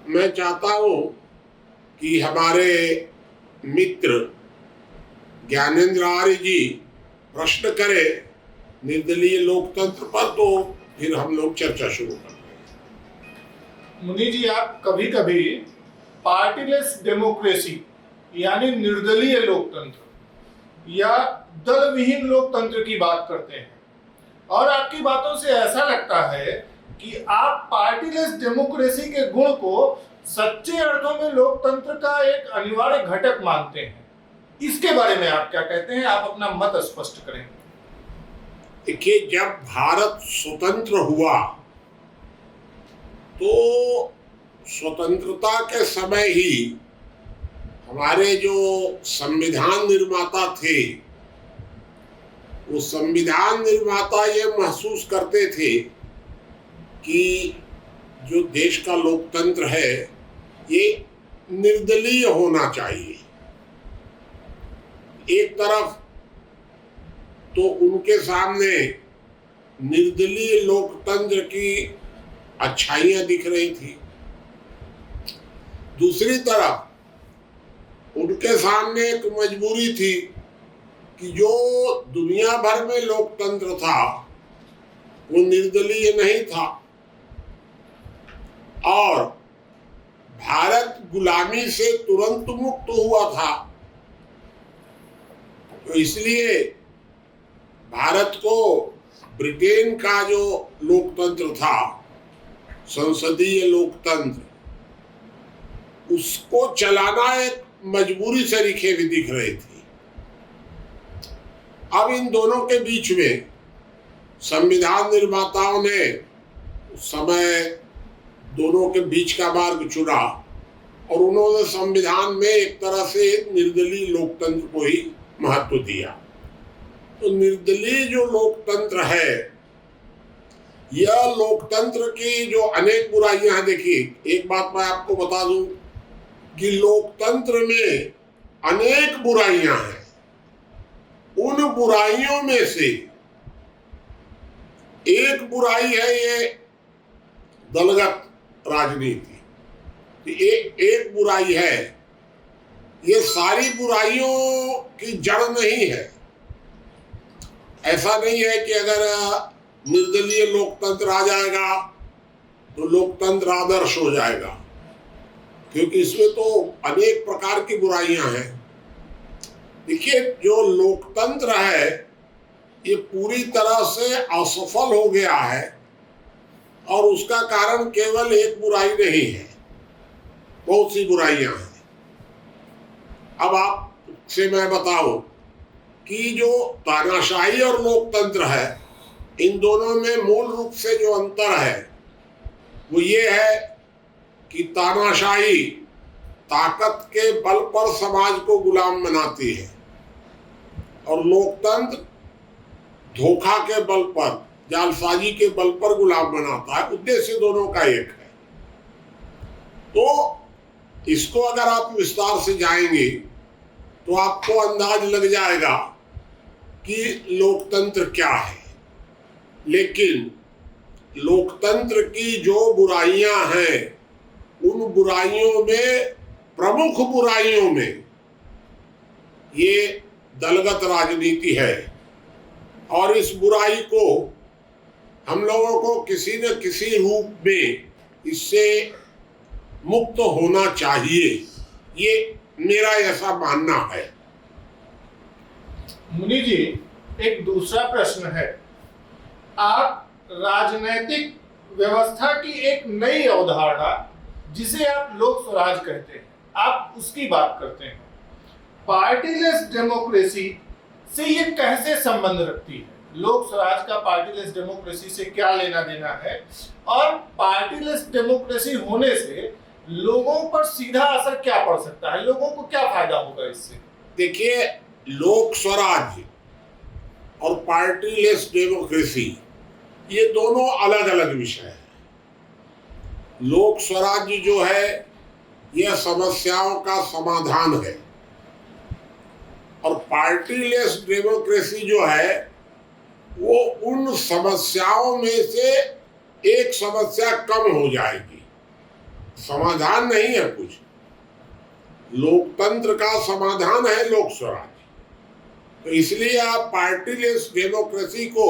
मैं चाहता हूँ कि हमारे मित्र ज्ञानेंद्र आर्य जी प्रश्न करें निर्दलीय लोकतंत्र पर, तो फिर हम लोग चर्चा शुरू करते हैं। मुनि जी, आप कभी कभी पार्टीलेस डेमोक्रेसी यानी निर्दलीय लोकतंत्र या दल विहीन लोकतंत्र की बात करते हैं और आपकी बातों से ऐसा लगता है कि आप पार्टीलेस डेमोक्रेसी के गुण को सच्चे अर्थों में लोकतंत्र का एक अनिवार्य घटक मानते हैं। इसके बारे में आप क्या कहते हैं? आप अपना मत स्पष्ट करें। देखिए, जब भारत स्वतंत्र हुआ तो स्वतंत्रता के समय ही हमारे जो संविधान निर्माता थे, वो संविधान निर्माता ये महसूस करते थे कि जो देश का लोकतंत्र है ये निर्दलीय होना चाहिए। एक तरफ तो उनके सामने निर्दलीय लोकतंत्र की अच्छाइयां दिख रही थी, दूसरी तरफ उनके सामने एक मजबूरी थी कि जो दुनिया भर में लोकतंत्र था वो निर्दलीय नहीं था और भारत गुलामी से तुरंत मुक्त हुआ था। तो इसलिए भारत को ब्रिटेन का जो लोकतंत्र था, संसदीय लोकतंत्र, उसको चलाना एक मजबूरी तरीके भी दिख रही थी। अब इन दोनों के बीच में संविधान निर्माताओं ने उस समय दोनों के बीच का मार्ग चुना और उन्होंने संविधान में एक तरह से निर्दलीय लोकतंत्र को ही महत्व दिया। तो निर्दलीय जो लोकतंत्र है, यह लोकतंत्र की जो अनेक बुराइयां हैं, देखिए एक बात मैं आपको बता दूं कि लोकतंत्र में अनेक बुराइयां हैं। उन बुराइयों में से एक बुराई है ये दलगत राजनीति। एक बुराई है, ये सारी बुराइयों की जड़ नहीं है। ऐसा नहीं है कि अगर निर्दलीय लोकतंत्र आ जाएगा तो लोकतंत्र आदर्श हो जाएगा, क्योंकि इसमें तो अनेक प्रकार की बुराइयां हैं। देखिए, जो लोकतंत्र है ये पूरी तरह से असफल हो गया है और उसका कारण केवल एक बुराई नहीं है, बहुत सी बुराइयां हैं। अब आपसे मैं बताऊं कि जो तानाशाही और लोकतंत्र है, इन दोनों में मूल रूप से जो अंतर है वो ये है कि तानाशाही ताकत के बल पर समाज को गुलाम बनाती है और लोकतंत्र धोखा के बल पर, जालसाजी के बल पर गुलाम बनाता है। उद्देश्य दोनों का एक है। तो इसको अगर आप विस्तार से जाएंगे तो आपको अंदाज लग जाएगा कि लोकतंत्र क्या है। लेकिन लोकतंत्र की जो बुराइयां हैं, उन बुराइयों में, प्रमुख बुराइयों में ये दलगत राजनीति है और इस बुराई को हम लोगों को किसी न किसी रूप में इससे मुक्त होना चाहिए, ये मेरा ऐसा मानना है। मुनि जी, एक दूसरा प्रश्न है। आप राजनैतिक व्यवस्था की एक नई अवधारणा, जिसे आप लोक स्वराज कहते हैं, आप उसकी बात करते हैं। पार्टीलेस डेमोक्रेसी से ये कैसे संबंध रखती है? लोक स्वराज का पार्टीलेस डेमोक्रेसी से क्या लेना देना है और पार्टीलेस डेमोक्रेसी होने से लोगों पर सीधा असर क्या पड़ सकता है? लोगों को क्या फायदा होगा इससे? देखिए, लोक स्वराज और पार्टीलेस डेमोक्रेसी ये दोनों अलग अलग विषय हैं। लोक स्वराज जो है यह समस्याओं का समाधान है और पार्टीलेस डेमोक्रेसी जो है वो उन समस्याओं में से एक समस्या कम हो जाएगी। समाधान नहीं है कुछ। लोकतंत्र का समाधान है लोक स्वराज। तो इसलिए आप पार्टीलेस डेमोक्रेसी को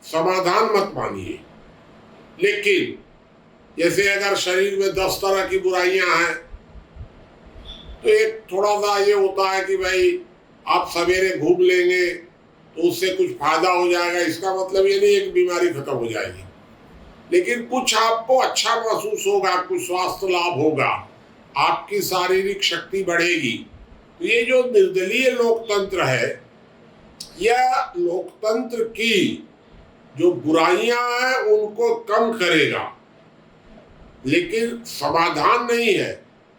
समाधान मत मानिए। लेकिन जैसे अगर शरीर में 10 तरह की बुराइयां हैं तो एक थोड़ा सा ये होता है कि भाई आप सवेरे घूम लेंगे तो उससे कुछ फायदा हो जाएगा, इसका मतलब ये नहीं है कि बीमारी खत्म हो जाएगी। लेकिन कुछ आपको अच्छा महसूस होगा, कुछ स्वास्थ्य लाभ होगा, आपकी शारीरिक शक्ति बढ़ेगी। तो ये जो निर्दलीय लोकतंत्र है, यह लोकतंत्र की जो बुराइयां हैं उनको कम करेगा, लेकिन समाधान नहीं है।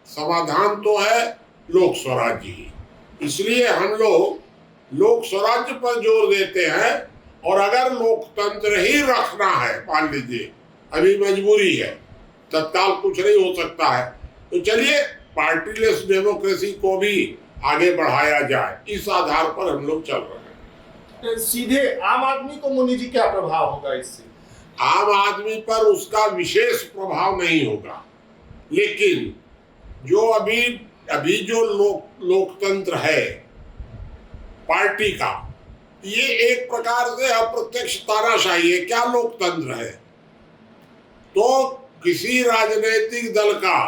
समाधान तो है लोक स्वराज्य ही। इसलिए हम लोग लोक स्वराज्य पर जोर देते हैं। और अगर लोकतंत्र ही रखना है, मान लीजिए अभी मजबूरी है, तत्काल कुछ नहीं हो सकता है, तो चलिए पार्टीलेस डेमोक्रेसी को भी आगे बढ़ाया जाए। इस आधार पर हम लोग चल रहे हैं। सीधे आम आदमी को मुनि जी क्या प्रभाव होगा इससे? आम आदमी पर उसका विशेष प्रभाव नहीं होगा, लेकिन जो अभी जो लोकतंत्र है पार्टी का, ये एक प्रकार से अप्रत्यक्ष तानाशाही है। क्या लोकतंत्र है? तो किसी राजनीतिक दल का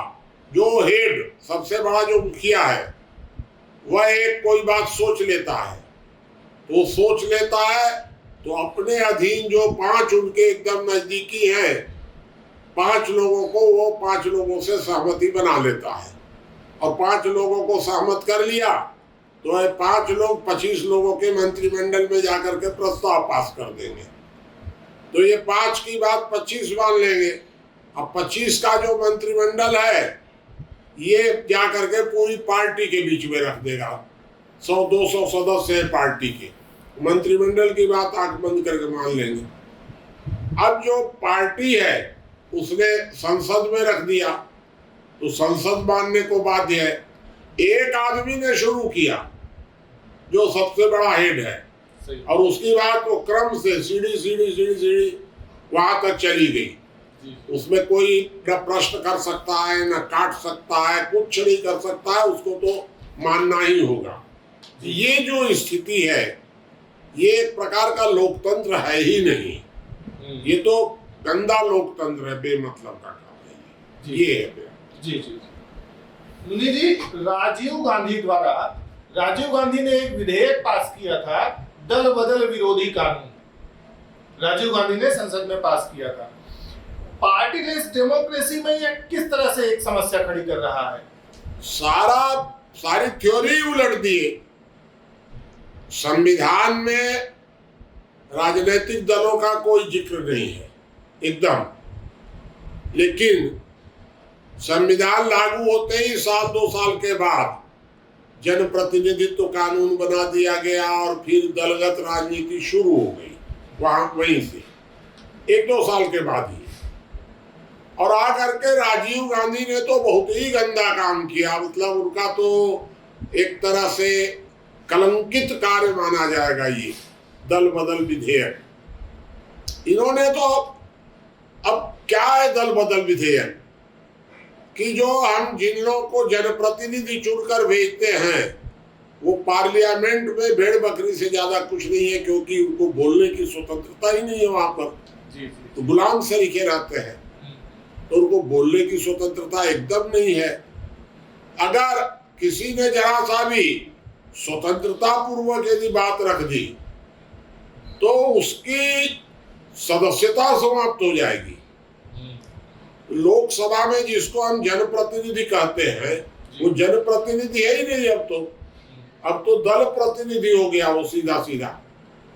जो हेड, सबसे बड़ा जो मुखिया है, वह एक कोई बात सोच लेता है, तो सोच लेता है तो अपने अधीन जो 5 उनके एकदम नजदीकी हैं, 5 लोगों को वो 5 लोगों से सहमति बना लेता है। और 5 लोगों को सहमत कर लिया तो ये 5 लोग 25 लोगों के मंत्रिमंडल में जाकर के प्रस्ताव पास कर देंगे। तो ये 5 की बात 25 मान लेंगे। अब 25 का जो मंत्रिमंडल है ये जा करके पूरी पार्टी के बीच में रख देगा। 100-200 सदस्य है पार्टी के, मंत्रिमंडल की बात आंख बंद करके मान लेंगे। अब जो पार्टी है उसने संसद में रख दिया, तो संसद मानने को बाध्य है। एक आदमी ने शुरू किया जो सबसे बड़ा हेड है, और उसकी बात वो क्रम से सीढ़ी वहां तक चली गई। उसमें कोई न प्रश्न कर सकता है, न काट सकता है, कुछ नहीं कर सकता है, उसको तो मानना ही होगा। ये जो स्थिति है ये एक प्रकार का लोकतंत्र है ही नहीं, ये तो गंदा लोकतंत्र है, बेमतलब का काम है ये है। जी मुनि जी, राजीव गांधी ने एक विधेयक पास किया था, दल बदल विरोधी कानून। राजीव गांधी ने संसद में पास किया था। पार्टीलेस डेमोक्रेसी में यह किस तरह से एक समस्या खड़ी कर रहा है? सारी थ्योरी उलट दिए। संविधान में राजनीतिक दलों का कोई जिक्र नहीं है एकदम, लेकिन संविधान लागू होते ही 1-2 साल के बाद जनप्रतिनिधित्व कानून बना दिया गया और फिर दलगत राजनीति शुरू हो गई वहीं से 1-2 साल के बाद ही। और आकर के राजीव गांधी ने तो बहुत ही गंदा काम किया, मतलब उनका तो एक तरह से कलंकित कार्य माना जाएगा ये दल बदल विधेयक। इन्होंने तो अब क्या है दल बदल विधेयक कि जो हम जिन लोगों को जनप्रतिनिधि चुनकर भेजते हैं वो पार्लियामेंट में भेड़ बकरी से ज्यादा कुछ नहीं है, क्योंकि उनको बोलने की स्वतंत्रता ही नहीं है वहां पर। तो गुलाम सरीखे रहते हैं, तो उनको बोलने की स्वतंत्रता एकदम नहीं है। अगर किसी ने जरा सा भी स्वतंत्रता पूर्वक यदि बात रख दी तो उसकी सदस्यता समाप्त हो जाएगी। लोकसभा में जिसको हम जनप्रतिनिधि कहते हैं वो जनप्रतिनिधि है ही नहीं, अब तो दल प्रतिनिधि हो गया, वो सीधा सीधा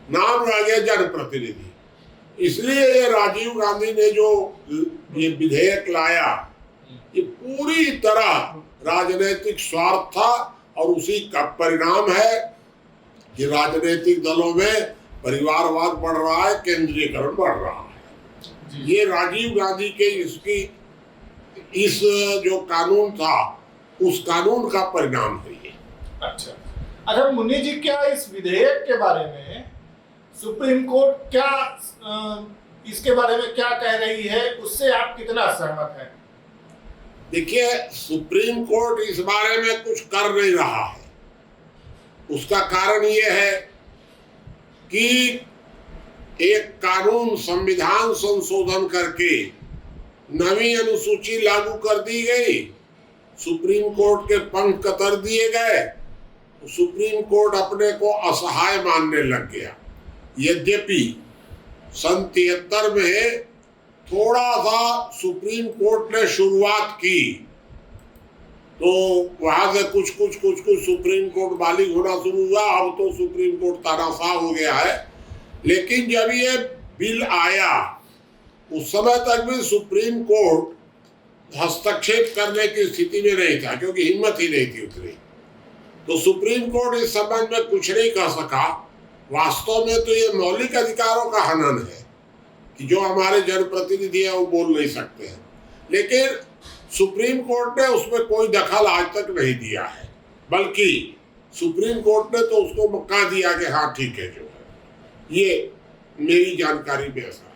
नाम रह गया जनप्रतिनिधि। इसलिए ये राजीव गांधी ने जो ये विधेयक लाया ये पूरी तरह राजनीतिक स्वार्थ था, और उसी का परिणाम है कि राजनीतिक दलों में परिवारवाद बढ़ रहा है, केंद्रीयकरण बढ़ रहा है। ये राजीव गांधी के इस जो कानून था उस कानून का परिणाम है ये। अच्छा मुनि जी, क्या इस विधेयक के बारे में सुप्रीम कोर्ट क्या इसके बारे में क्या कह रही है, उससे आप कितना सहमत हैं? देखिए, सुप्रीम कोर्ट इस बारे में कुछ कर नहीं रहा है। उसका कारण ये है कि एक कानून, संविधान संशोधन करके नवी अनुसूची लागू कर दी गई, सुप्रीम कोर्ट के पंख कतर दिए गए, सुप्रीम कोर्ट अपने को असहाय मानने लग गया। यद्यपि सन 73 में थोड़ा सा सुप्रीम कोर्ट ने शुरुआत की, तो वहां से कुछ सुप्रीम कोर्ट बालिग होना शुरू हुआ। अब तो सुप्रीम कोर्ट तानाशाह हो गया है। लेकिन जब ये बिल आया, उस समय तक भी सुप्रीम कोर्ट हस्तक्षेप करने की स्थिति में नहीं था, क्योंकि हिम्मत ही नहीं थी उतनी। तो सुप्रीम कोर्ट इस संबंध में कुछ नहीं कह सका। वास्तव में तो ये मौलिक अधिकारों का हनन है कि जो हमारे जनप्रतिनिधि है वो बोल नहीं सकते हैं। लेकिन सुप्रीम कोर्ट ने उसमें कोई दखल आज तक नहीं दिया है, बल्कि सुप्रीम कोर्ट ने तो उसको मौका दिया कि हाँ ठीक है जो है। ये मेरी जानकारी में ऐसा